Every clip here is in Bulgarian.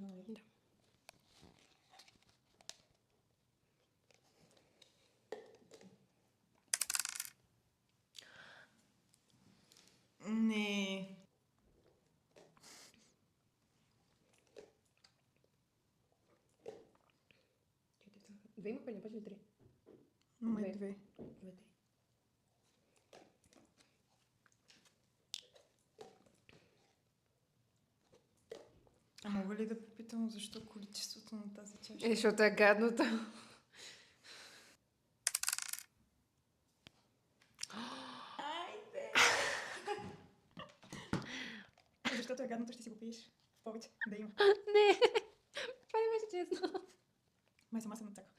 Да. Не. Две има пълни пъти ли три? Имаме Две. две. Две, три. А мога ли да попитам защо количеството на тази чаша? Защото е гадното. Айде! Защото е гадното, ще си го пиеш повече. Да има. Не! Това не беше честно. Май сама се нацаках.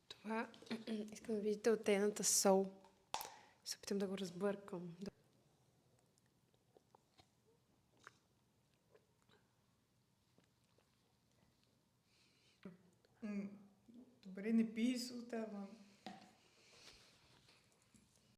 Това искам да видите от тейната сол. Се опитам да го разбъркам. Добре, не пий солта, ама